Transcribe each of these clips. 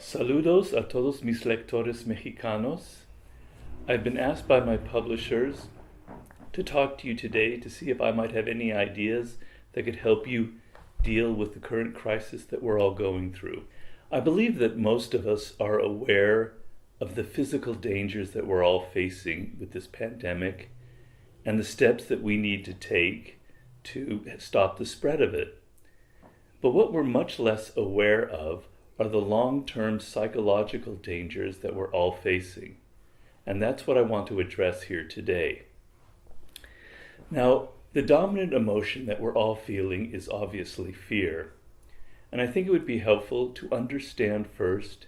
Saludos a todos mis lectores mexicanos. I've been asked by my publishers to talk to you today to see if I might have any ideas that could help you deal with the current crisis that we're all going through. I believe that most of us are aware of the physical dangers that we're all facing with this pandemic and the steps that we need to take to stop the spread of it. But what we're much less aware of are the long-term psychological dangers that we're all facing. And that's what I want to address here today. Now, the dominant emotion that we're all feeling is obviously fear. And I think it would be helpful to understand first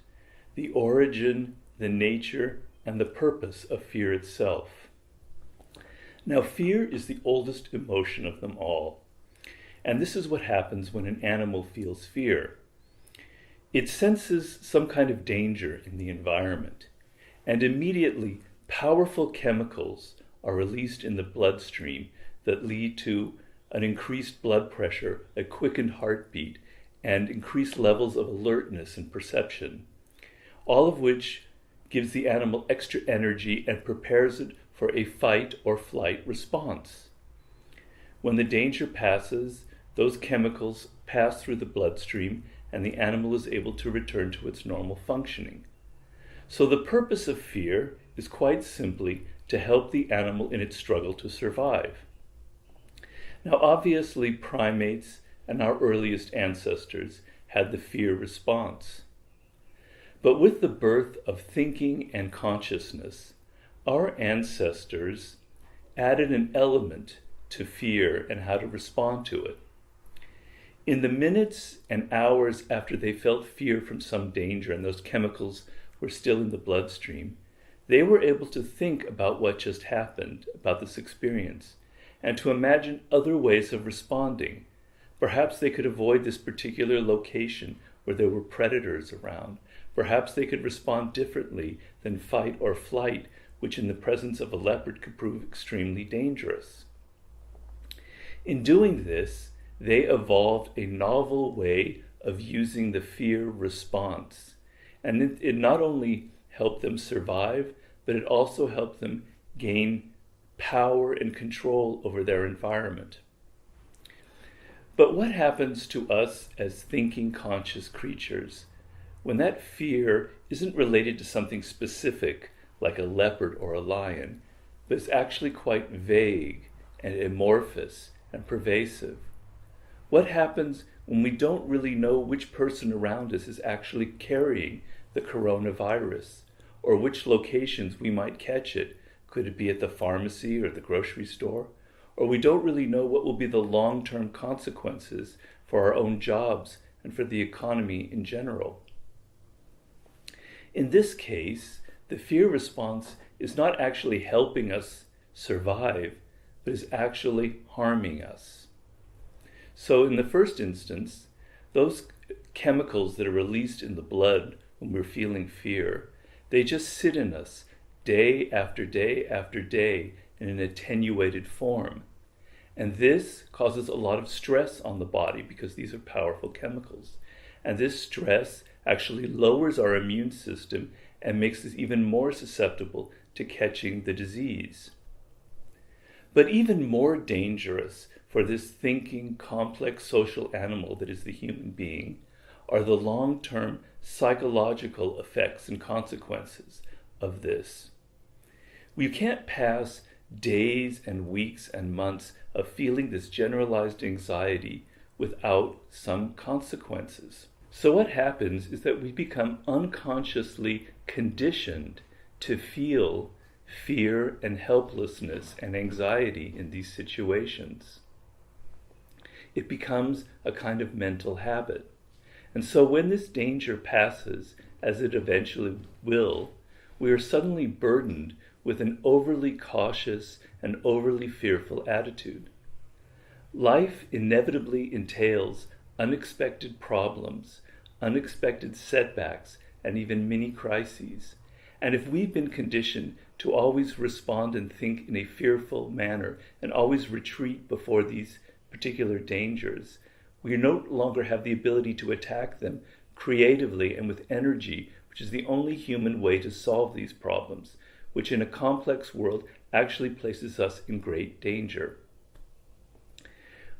the origin, the nature, and the purpose of fear itself. Now, fear is the oldest emotion of them all. And this is what happens when an animal feels fear. It senses some kind of danger in the environment, and immediately powerful chemicals are released in the bloodstream that lead to an increased blood pressure, a quickened heartbeat, and increased levels of alertness and perception, all of which gives the animal extra energy and prepares it for a fight or flight response. When the danger passes, those chemicals pass through the bloodstream and the animal is able to return to its normal functioning. So the purpose of fear is quite simply to help the animal in its struggle to survive. Now, obviously, primates and our earliest ancestors had the fear response. But with the birth of thinking and consciousness, our ancestors added an element to fear and how to respond to it. In the minutes and hours after they felt fear from some danger and those chemicals were still in the bloodstream, they were able to think about what just happened, about this experience, and to imagine other ways of responding. Perhaps they could avoid this particular location where there were predators around. Perhaps they could respond differently than fight or flight, which in the presence of a leopard could prove extremely dangerous. In doing this, they evolved a novel way of using the fear response. And it not only helped them survive, but it also helped them gain power and control over their environment. But what happens to us as thinking, conscious creatures when that fear isn't related to something specific, like a leopard or a lion, but is actually quite vague and amorphous and pervasive? What happens when we don't really know which person around us is actually carrying the coronavirus, or which locations we might catch it? Could it be at the pharmacy or the grocery store? Or we don't really know what will be the long-term consequences for our own jobs and for the economy in general. In this case, the fear response is not actually helping us survive, but is actually harming us. So in the first instance, those chemicals that are released in the blood when we're feeling fear, they just sit in us day after day after day in an attenuated form. And this causes a lot of stress on the body because these are powerful chemicals. And this stress actually lowers our immune system and makes us even more susceptible to catching the disease. But even more dangerous for this thinking, complex social animal that is the human being are the long-term psychological effects and consequences of this. We can't pass days and weeks and months of feeling this generalized anxiety without some consequences. So what happens is that we become unconsciously conditioned to feel fear and helplessness and anxiety in these situations. It becomes a kind of mental habit. And so when this danger passes, as it eventually will, we are suddenly burdened with an overly cautious and overly fearful attitude. Life inevitably entails unexpected problems, unexpected setbacks, and even mini crises. And if we've been conditioned to always respond and think in a fearful manner and always retreat before these particular dangers, we no longer have the ability to attack them creatively, and with energy, which is the only human way to solve these problems, which in a complex world actually places us in great danger.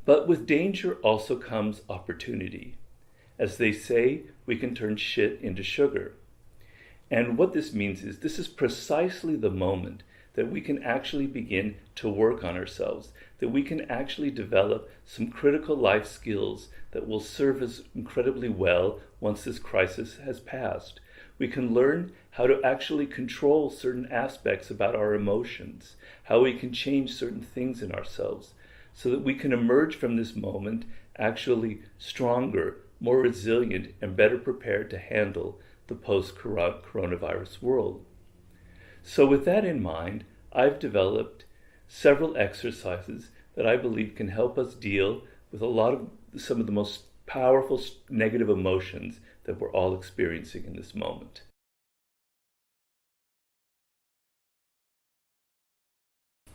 But with danger also comes opportunity. As they say, we can turn shit into sugar. And what this means is this is precisely the moment that we can actually begin to work on ourselves, that we can actually develop some critical life skills that will serve us incredibly well once this crisis has passed. We can learn how to actually control certain aspects about our emotions, how we can change certain things in ourselves, so that we can emerge from this moment actually stronger, more resilient, and better prepared to handle the post-coronavirus world. So with that in mind, I've developed several exercises that I believe can help us deal with some of the most powerful negative emotions that we're all experiencing in this moment.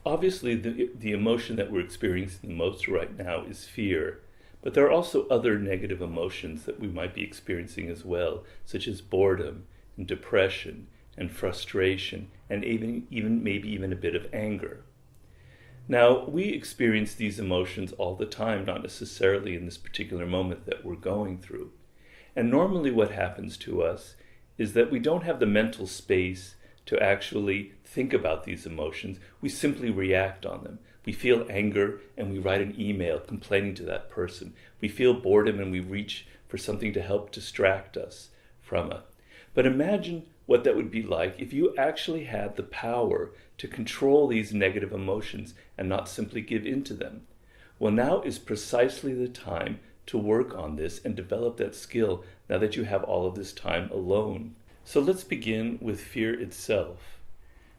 Obviously, the emotion that we're experiencing the most right now is fear, but there are also other negative emotions that we might be experiencing as well, such as boredom and depression and frustration and maybe even a bit of anger. Now, we experience these emotions all the time, not necessarily in this particular moment that we're going through. And normally what happens to us is that we don't have the mental space to actually think about these emotions. We simply react on them. We feel anger and we write an email complaining to that person. We feel boredom and we reach for something to help distract us from it. But imagine what that would be like if you actually had the power to control these negative emotions and not simply give in to them. Well, now is precisely the time to work on this and develop that skill now that you have all of this time alone. So let's begin with fear itself.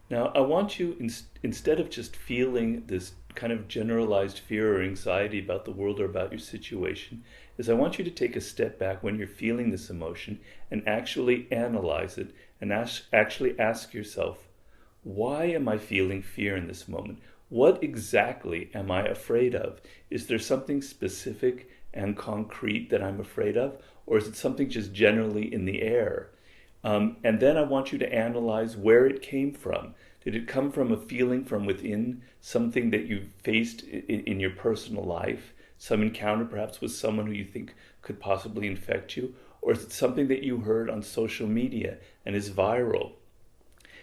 Now, I want you, instead of just feeling this kind of generalized fear or anxiety about the world or about your situation, is I want you to take a step back when you're feeling this emotion and actually analyze it and actually ask yourself, why am I feeling fear in this moment? What exactly am I afraid of? Is there something specific and concrete that I'm afraid of? Or is it something just generally in the air? And then I want you to analyze where it came from. Did it come from a feeling from within, something that you faced in your personal life, some encounter perhaps with someone who you think could possibly infect you? Or is it something that you heard on social media and is viral?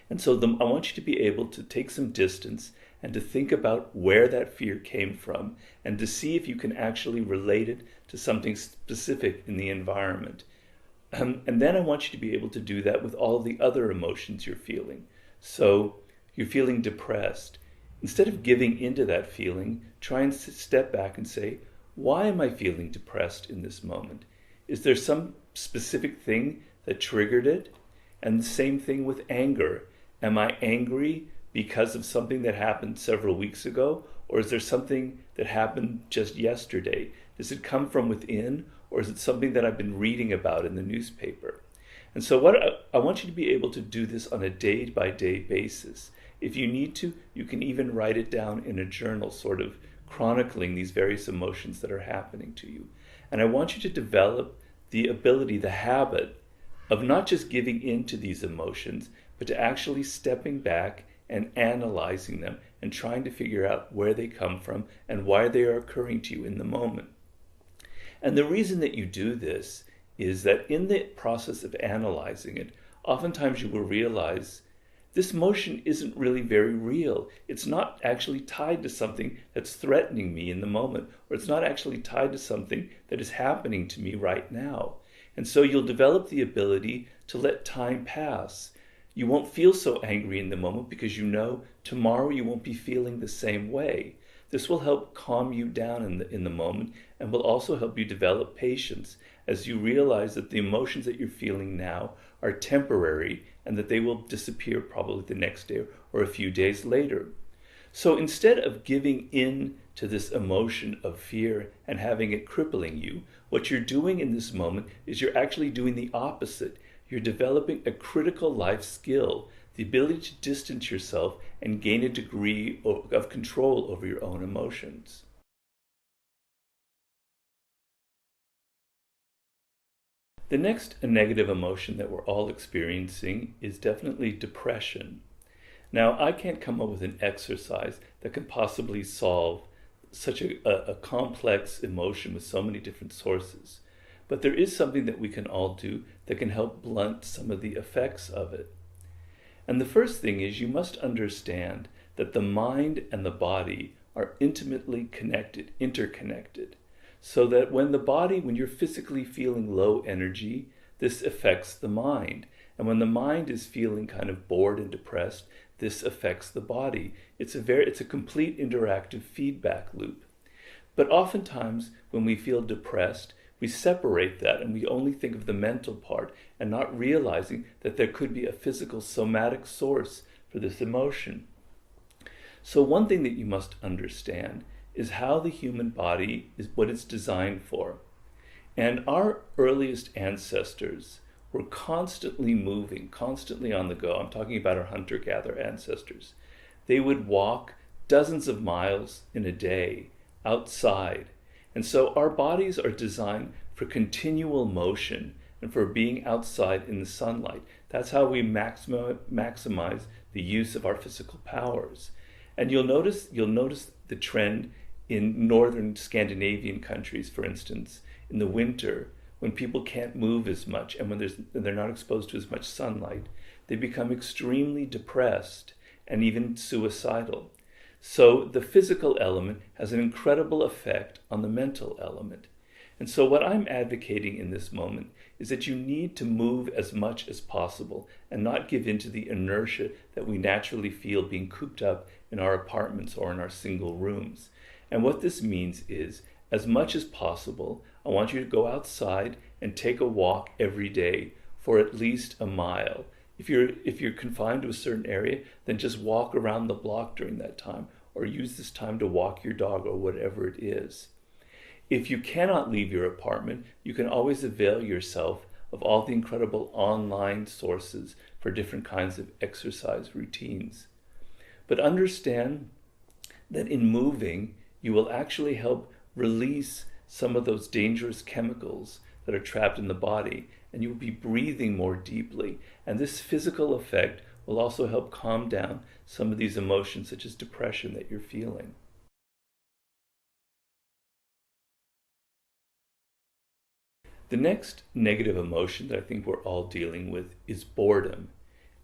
And so I want you to be able to take some distance and to think about where that fear came from and to see if you can actually relate it to something specific in the environment. And then I want you to be able to do that with all of the other emotions you're feeling. So you're feeling depressed. Instead of giving into that feeling, try and step back and say, why am I feeling depressed in this moment? Is there some specific thing that triggered it? And the same thing with anger. Am I angry because of something that happened several weeks ago? Or is there something that happened just yesterday? Does it come from within? Or is it something that I've been reading about in the newspaper? And so I want you to be able to do this on a day-by-day basis. If you need to, you can even write it down in a journal, sort of chronicling these various emotions that are happening to you. And I want you to develop the ability, the habit of not just giving in to these emotions, but to actually stepping back and analyzing them and trying to figure out where they come from and why they are occurring to you in the moment. And the reason that you do this is that in the process of analyzing it, oftentimes you will realize this emotion isn't really very real. It's not actually tied to something that's threatening me in the moment, or it's not actually tied to something that is happening to me right now. And so you'll develop the ability to let time pass. You won't feel so angry in the moment because you know tomorrow you won't be feeling the same way. This will help calm you down in the moment and will also help you develop patience as you realize that the emotions that you're feeling now are temporary and that they will disappear probably the next day or a few days later. So instead of giving in to this emotion of fear and having it crippling you, what you're doing in this moment is you're actually doing the opposite. You're developing a critical life skill, the ability to distance yourself and gain a degree of control over your own emotions. The next negative emotion that we're all experiencing is definitely depression. Now, I can't come up with an exercise that can possibly solve such a complex emotion with so many different sources. But there is something that we can all do that can help blunt some of the effects of it. And the first thing is you must understand that the mind and the body are intimately connected, interconnected. So that when you're physically feeling low energy, this affects the mind. And when the mind is feeling kind of bored and depressed, this affects the body. It's a complete interactive feedback loop. But oftentimes when we feel depressed, we separate that and we only think of the mental part and not realizing that there could be a physical somatic source for this emotion. So one thing that you must understand is how the human body is what it's designed for. And our earliest ancestors were constantly moving, constantly on the go. I'm talking about our hunter-gatherer ancestors. They would walk dozens of miles in a day outside. And so our bodies are designed for continual motion and for being outside in the sunlight. That's how we maximize the use of our physical powers. And you'll notice the trend in northern Scandinavian countries, for instance, in the winter, when people can't move as much and when they're not exposed to as much sunlight, they become extremely depressed and even suicidal. So the physical element has an incredible effect on the mental element. And so what I'm advocating in this moment is that you need to move as much as possible and not give in to the inertia that we naturally feel being cooped up in our apartments or in our single rooms. And what this means is, as much as possible, I want you to go outside and take a walk every day for at least a mile. If you're confined to a certain area, then just walk around the block during that time, or use this time to walk your dog or whatever it is. If you cannot leave your apartment, you can always avail yourself of all the incredible online sources for different kinds of exercise routines. But understand that in moving, you will actually help release some of those dangerous chemicals that are trapped in the body, and you will be breathing more deeply. And this physical effect will also help calm down some of these emotions, such as depression, that you're feeling. The next negative emotion that I think we're all dealing with is boredom.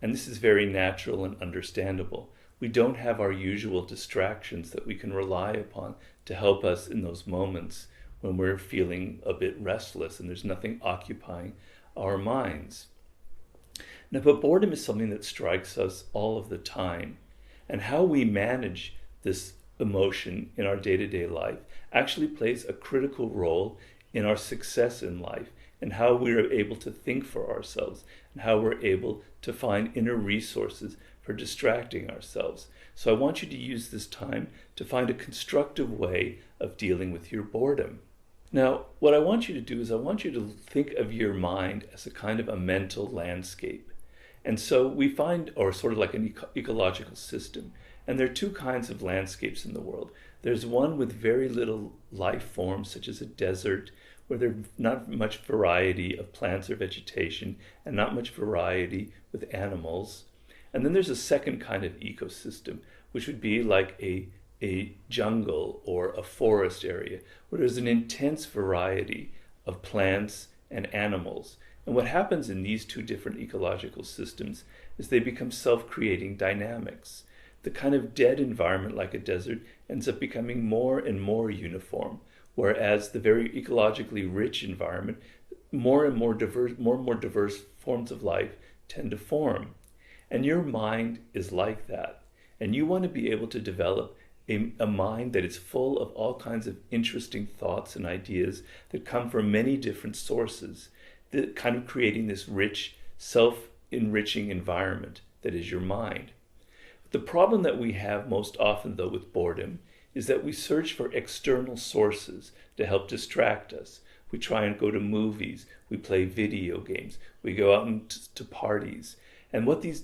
And this is very natural and understandable. We don't have our usual distractions that we can rely upon to help us in those moments when we're feeling a bit restless and there's nothing occupying our minds. Now, but boredom is something that strikes us all of the time. And how we manage this emotion in our day-to-day life actually plays a critical role in our success in life and how we're able to think for ourselves and how we're able to find inner resources for distracting ourselves. So I want you to use this time to find a constructive way of dealing with your boredom. Now, what I want you to do is I want you to think of your mind as a kind of a mental landscape. And so we find, or sort of like an ecological system, and there are two kinds of landscapes in the world. There's one with very little life forms, such as a desert, where there's not much variety of plants or vegetation, and not much variety with animals. And then there's a second kind of ecosystem, which would be like a jungle or a forest area, where there's an intense variety of plants and animals. And what happens in these two different ecological systems is they become self-creating dynamics. The kind of dead environment like a desert ends up becoming more and more uniform, whereas the very ecologically rich environment, more and more diverse forms of life tend to form. And your mind is like that. And you want to be able to develop a mind that is full of all kinds of interesting thoughts and ideas that come from many different sources, that kind of creating this rich, self-enriching environment that is your mind. The problem that we have most often, though, with boredom is that we search for external sources to help distract us. We try and go to movies, we play video games, we go out to parties. And what this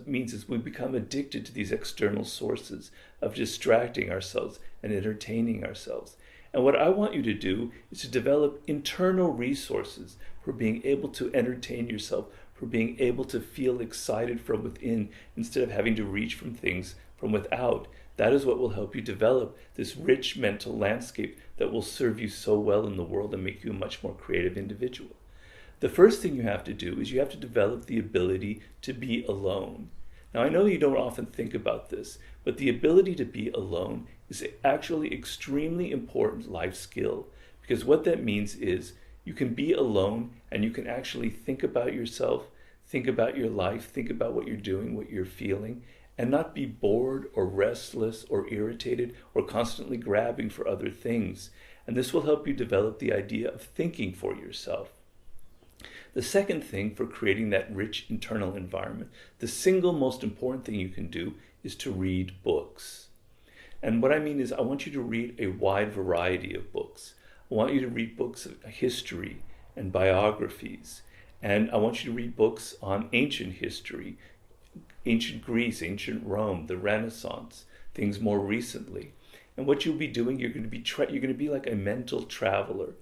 means is we become addicted to these external sources of distracting ourselves and entertaining ourselves. And what I want you to do is to develop internal resources for being able to entertain yourself, for being able to feel excited from within instead of having to reach from things from without. That is what will help you develop this rich mental landscape that will serve you so well in the world and make you a much more creative individual. The first thing you have to do is you have to develop the ability to be alone. Now, I know you don't often think about this, but the ability to be alone is actually extremely important life skill, because what that means is you can be alone and you can actually think about yourself, think about your life, think about what you're doing, what you're feeling, and not be bored or restless or irritated or constantly grabbing for other things. And this will help you develop the idea of thinking for yourself. The second thing for creating that rich internal environment, the single most important thing you can do is to read books. And what I mean is I want you to read a wide variety of books. I want you to read books of history and biographies. And I want you to read books on ancient history, ancient Greece, ancient Rome, the Renaissance, things more recently. And what you'll be doing, you're going to be like a mental traveler.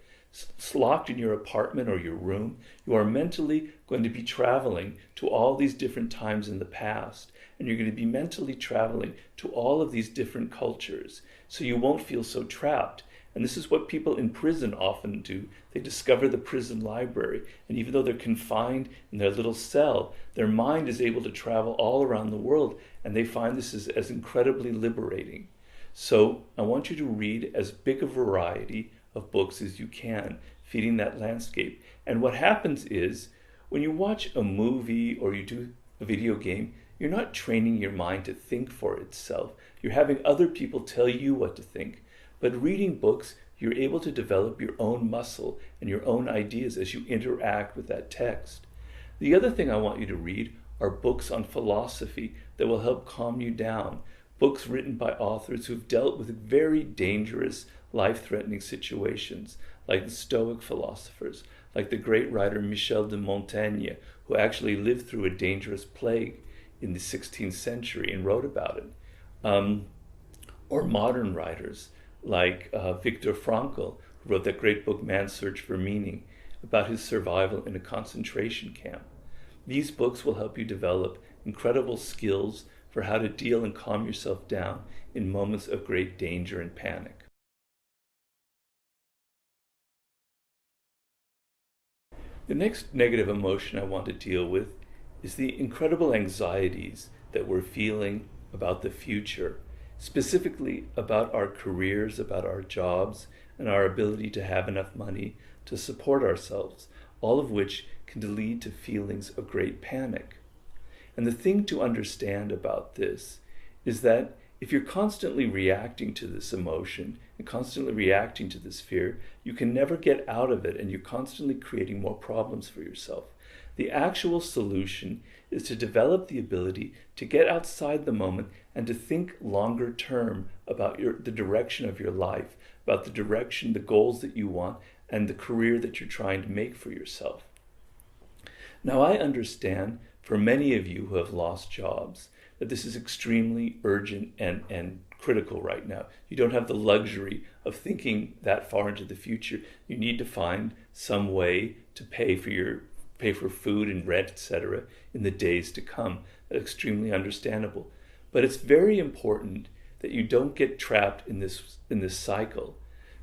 Locked in your apartment or your room, you are mentally going to be traveling to all these different times in the past, and you're going to be mentally traveling to all of these different cultures, so you won't feel so trapped. And this is what people in prison often do. They discover the prison library, and even though they're confined in their little cell, their mind is able to travel all around the world, and they find this is as incredibly liberating. So I want you to read as big a variety of books as you can, feeding that landscape. And what happens is, when you watch a movie or you do a video game, you're not training your mind to think for itself. You're having other people tell you what to think. But reading books, you're able to develop your own muscle and your own ideas as you interact with that text. The other thing I want you to read are books on philosophy that will help calm you down. Books written by authors who've dealt with very dangerous, life-threatening situations, like the Stoic philosophers, like the great writer Michel de Montaigne, who actually lived through a dangerous plague in the 16th century and wrote about it. Or modern writers like Viktor Frankl, who wrote that great book Man's Search for Meaning, about his survival in a concentration camp. These books will help you develop incredible skills for how to deal and calm yourself down in moments of great danger and panic. The next negative emotion I want to deal with is the incredible anxieties that we're feeling about the future, specifically about our careers, about our jobs, and our ability to have enough money to support ourselves, all of which can lead to feelings of great panic. And the thing to understand about this is that if you're constantly reacting to this emotion and constantly reacting to this fear, you can never get out of it, and you're constantly creating more problems for yourself. The actual solution is to develop the ability to get outside the moment and to think longer term about the direction of your life, about the direction, the goals that you want, and the career that you're trying to make for yourself. Now, I understand for many of you who have lost jobs that this is extremely urgent and critical right now. You don't have the luxury of thinking that far into the future. You need to find some way to pay for food and rent, etc., in the days to come. That's extremely understandable. But it's very important that you don't get trapped in this cycle,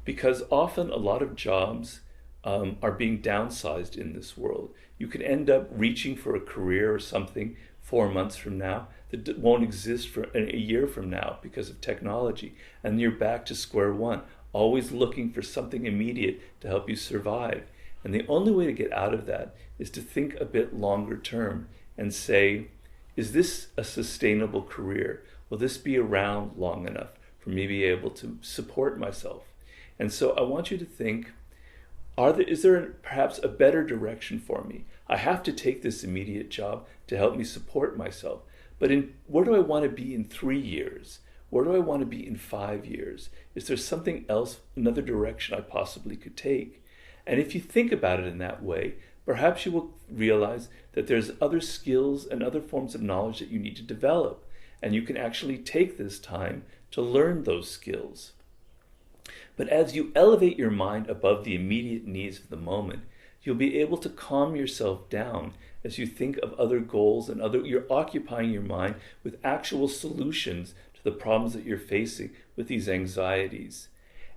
because often a lot of jobs are being downsized in this world. You can end up reaching for a career or something 4 months from now that won't exist for a year from now because of technology, and you're back to square one, always looking for something immediate to help you survive. And the only way to get out of that is to think a bit longer term and say, is this a sustainable career? Will this be around long enough for me to be able to support myself? And so I want you to think, is there perhaps a better direction for me? I have to take this immediate job to help me support myself. But where do I want to be in 3 years? Where do I want to be in 5 years? Is there something else, another direction I possibly could take? And if you think about it in that way, perhaps you will realize that there's other skills and other forms of knowledge that you need to develop. And you can actually take this time to learn those skills. But as you elevate your mind above the immediate needs of the moment, you'll be able to calm yourself down as you think of other goals and you're occupying your mind with actual solutions to the problems that you're facing with these anxieties.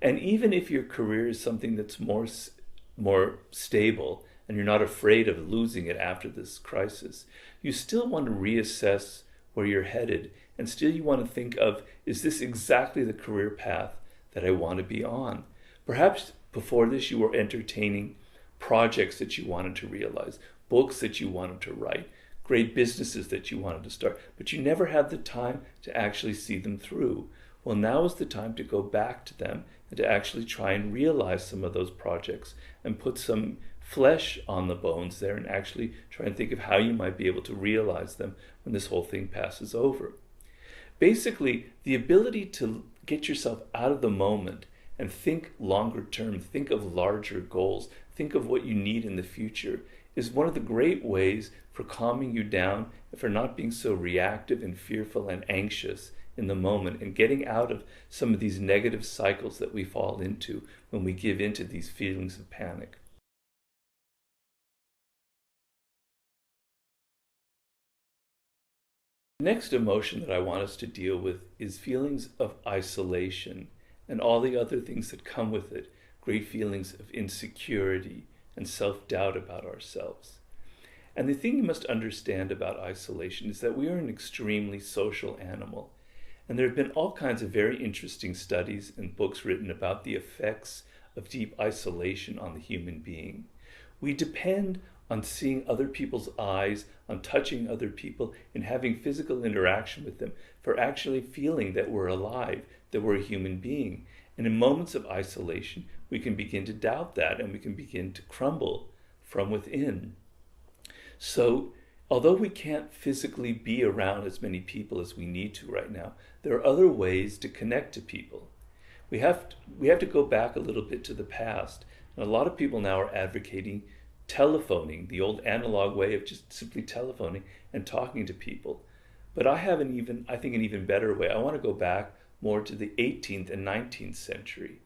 And even if your career is something that's more stable and you're not afraid of losing it after this crisis, you still want to reassess where you're headed, and still you want to think of, is this exactly the career path that I want to be on? Perhaps before this you were entertaining projects that you wanted to realize, books that you wanted to write, great businesses that you wanted to start, but you never had the time to actually see them through. Well, now is the time to go back to them and to actually try and realize some of those projects and put some flesh on the bones there and actually try and think of how you might be able to realize them when this whole thing passes over. Basically, the ability to get yourself out of the moment and think longer term, think of larger goals, think of what you need in the future is one of the great ways for calming you down and for not being so reactive and fearful and anxious in the moment and getting out of some of these negative cycles that we fall into when we give into these feelings of panic. The next emotion that I want us to deal with is feelings of isolation and all the other things that come with it, great feelings of insecurity and self-doubt about ourselves. And the thing you must understand about isolation is that we are an extremely social animal. And there have been all kinds of very interesting studies and books written about the effects of deep isolation on the human being. We depend on seeing other people's eyes, on touching other people, and having physical interaction with them for actually feeling that we're alive, that we're a human being. And in moments of isolation, we can begin to doubt that and we can begin to crumble from within. So, although we can't physically be around as many people as we need to right now, there are other ways to connect to people. We have to go back a little bit to the past. And a lot of people now are advocating telephoning, the old analog way of just simply telephoning and talking to people. But I think an even better way. I want to go back more to the 18th and 19th century.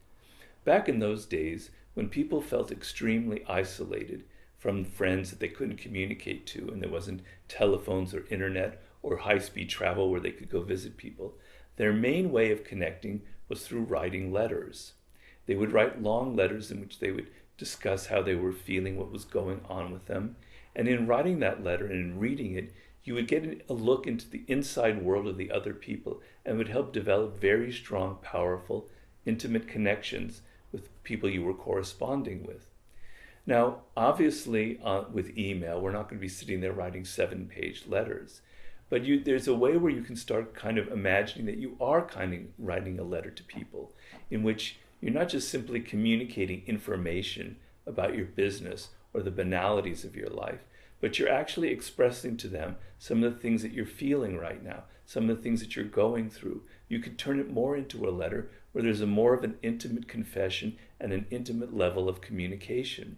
Back in those days, when people felt extremely isolated from friends that they couldn't communicate to, and there wasn't telephones or internet or high-speed travel where they could go visit people, their main way of connecting was through writing letters. They would write long letters in which they would discuss how they were feeling, what was going on with them. And in writing that letter and in reading it, you would get a look into the inside world of the other people and would help develop very strong, powerful, intimate connections with people you were corresponding with. Now, obviously, with email, we're not going to be sitting there writing 7-page letters. But there's a way where you can start kind of imagining that you are kind of writing a letter to people in which you're not just simply communicating information about your business or the banalities of your life, but you're actually expressing to them some of the things that you're feeling right now, some of the things that you're going through. You could turn it more into a letter where there's more of an intimate confession and an intimate level of communication.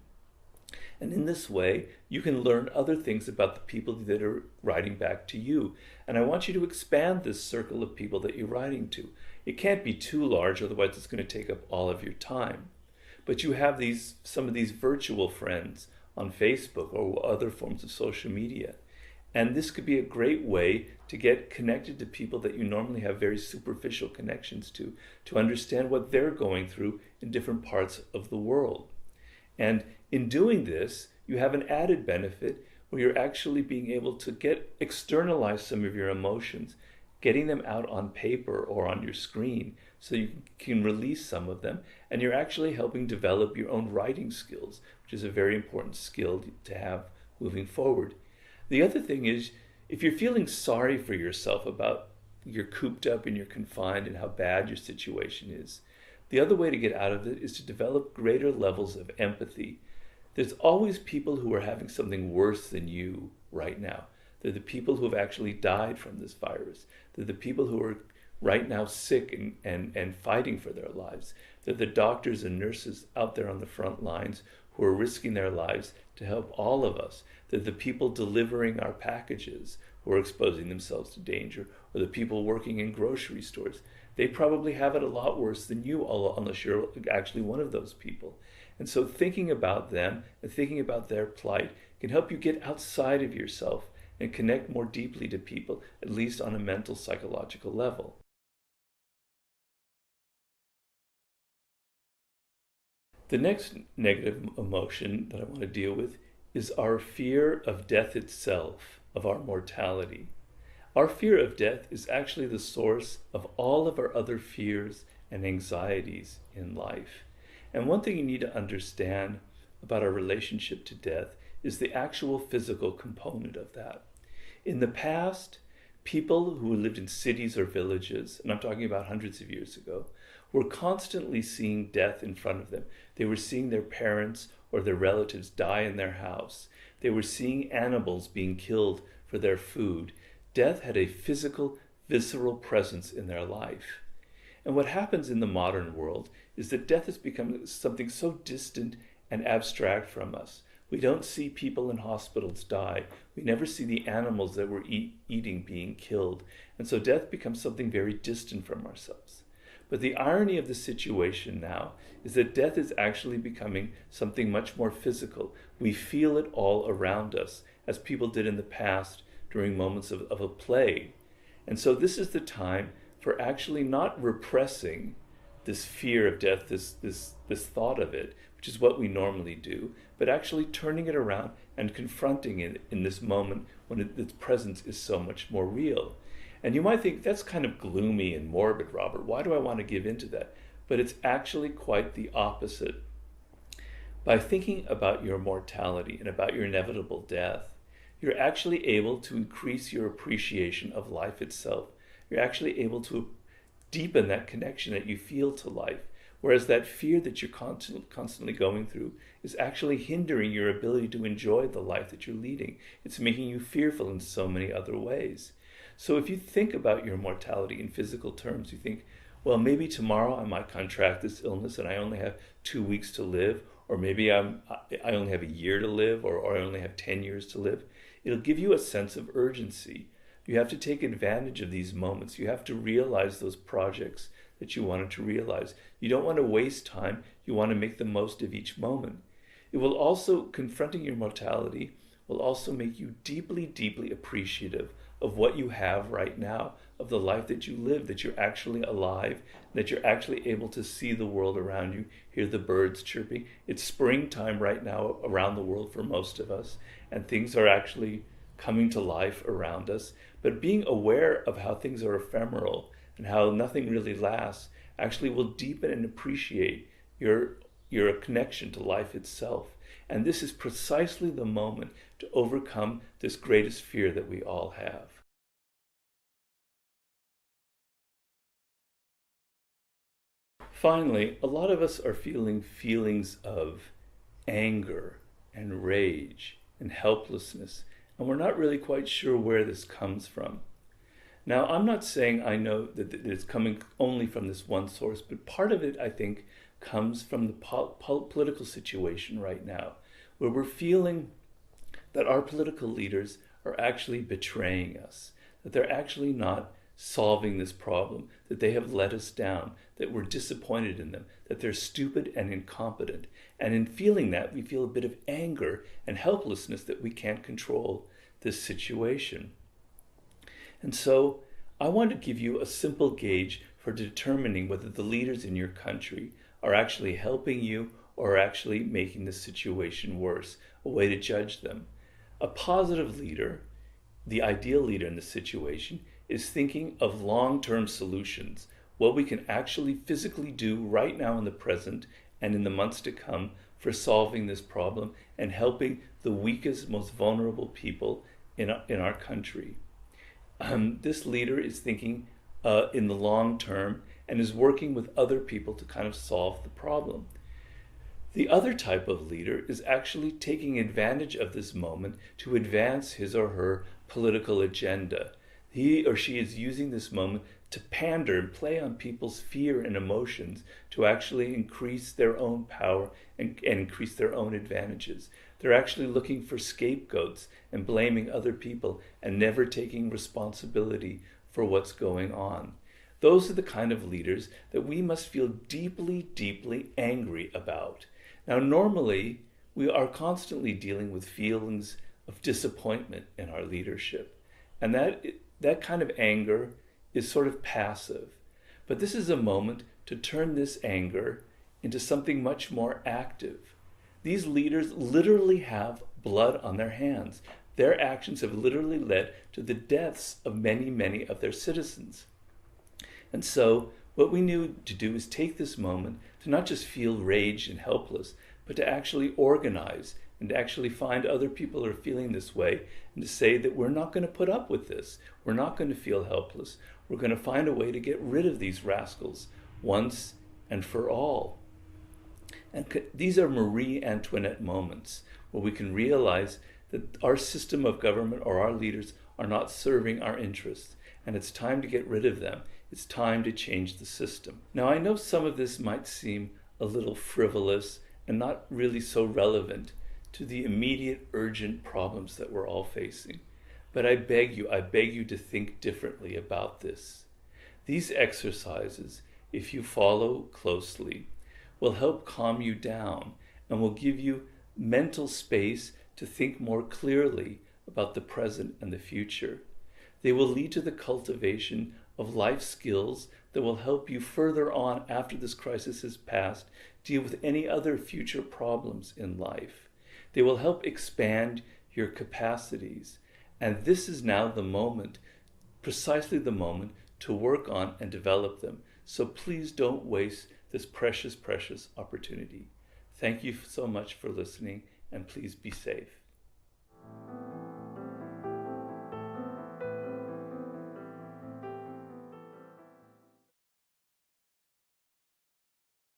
And in this way, you can learn other things about the people that are writing back to you. And I want you to expand this circle of people that you're writing to. It can't be too large, otherwise it's going to take up all of your time. But you have some of these virtual friends on Facebook or other forms of social media. And this could be a great way to get connected to people that you normally have very superficial connections to understand what they're going through in different parts of the world. And in doing this, you have an added benefit where you're actually being able to externalize some of your emotions, getting them out on paper or on your screen so you can release some of them, and you're actually helping develop your own writing skills, which is a very important skill to have moving forward. The other thing is, if you're feeling sorry for yourself about you're cooped up and you're confined and how bad your situation is, the other way to get out of it is to develop greater levels of empathy. There's always people who are having something worse than you right now. They're the people who have actually died from this virus. They're the people who are right now sick and fighting for their lives. They're the doctors and nurses out there on the front lines who are risking their lives to help all of us. They're the people delivering our packages who are exposing themselves to danger, or the people working in grocery stores. they probably have it a lot worse than you, unless you're actually one of those people. And so thinking about them and thinking about their plight can help you get outside of yourself and connect more deeply to people, at least on a mental, psychological level. The next negative emotion that I want to deal with is our fear of death itself, of our mortality. Our fear of death is actually the source of all of our other fears and anxieties in life. And one thing you need to understand about our relationship to death is the actual physical component of that. In the past, people who lived in cities or villages, and I'm talking about hundreds of years ago, were constantly seeing death in front of them. They were seeing their parents or their relatives die in their house. They were seeing animals being killed for their food. Death had a physical, visceral presence in their life. And what happens in the modern world is that death has become something so distant and abstract from us. We don't see people in hospitals die. We never see the animals that we're eating being killed. And so death becomes something very distant from ourselves. But the irony of the situation now is that death is actually becoming something much more physical. We feel it all around us, as people did in the past during moments of a plague. And so this is the time for actually not repressing this fear of death, this thought of it, which is what we normally do, but actually turning it around and confronting it in this moment when its presence is so much more real. And you might think, that's kind of gloomy and morbid, Robert. Why do I want to give into that? But it's actually quite the opposite. By thinking about your mortality and about your inevitable death, you're actually able to increase your appreciation of life itself. You're actually able to deepen that connection that you feel to life, whereas that fear that you're constantly going through is actually hindering your ability to enjoy the life that you're leading. It's making you fearful in so many other ways. So if you think about your mortality in physical terms, you think, well, maybe tomorrow I might contract this illness and I only have 2 weeks to live, or maybe I only have a year to live, or I only have 10 years to live. It'll give you a sense of urgency. You have to take advantage of these moments. You have to realize those projects that you wanted to realize. You don't want to waste time. You want to make the most of each moment. It will also, confronting your mortality, will also make you deeply, deeply appreciative of what you have right now, of the life that you live, that you're actually alive, that you're actually able to see the world around you, hear the birds chirping. It's springtime right now around the world for most of us, and things are actually coming to life around us. But being aware of how things are ephemeral and how nothing really lasts actually will deepen and appreciate your connection to life itself. And this is precisely the moment to overcome this greatest fear that we all have. Finally, a lot of us are feeling feelings of anger and rage and helplessness, and we're not really quite sure where this comes from. Now, I'm not saying I know that it's coming only from this one source, but part of it, I think, comes from the political situation right now, where we're feeling that our political leaders are actually betraying us, that they're actually not solving this problem, that they have let us down, that we're disappointed in them, that they're stupid and incompetent. And in feeling that, we feel a bit of anger and helplessness that we can't control this situation. And so I want to give you a simple gauge for determining whether the leaders in your country are actually helping you or are actually making the situation worse, a way to judge them. A positive leader, the ideal leader in the situation, is thinking of long-term solutions, what we can actually physically do right now in the present and in the months to come for solving this problem and helping the weakest, most vulnerable people in our country. This leader is thinking in the long term and is working with other people to kind of solve the problem. The other type of leader is actually taking advantage of this moment to advance his or her political agenda. He or she is using this moment to pander and play on people's fear and emotions to actually increase their own power and increase their own advantages. They're actually looking for scapegoats and blaming other people and never taking responsibility for what's going on. Those are the kind of leaders that we must feel deeply, deeply angry about. Now, normally, we are constantly dealing with feelings of disappointment in our leadership. And that kind of anger is sort of passive. But this is a moment to turn this anger into something much more active. These leaders literally have blood on their hands. Their actions have literally led to the deaths of many, many of their citizens. And so what we need to do is take this moment to not just feel rage and helpless, but to actually organize and to actually find other people who are feeling this way and to say that we're not going to put up with this. We're not going to feel helpless. We're going to find a way to get rid of these rascals once and for all. And these are Marie Antoinette moments where we can realize that our system of government or our leaders are not serving our interests, and it's time to get rid of them. It's time to change the system. Now, I know some of this might seem a little frivolous and not really so relevant to the immediate urgent problems that we're all facing. But I beg you to think differently about this. These exercises, if you follow closely, will help calm you down and will give you mental space to think more clearly about the present and the future. They will lead to the cultivation of life skills that will help you further on after this crisis has passed deal with any other future problems in life. They will help expand your capacities. And this is now the moment, precisely the moment, to work on and develop them. So please don't waste this precious, precious opportunity. Thank you so much for listening, and please be safe.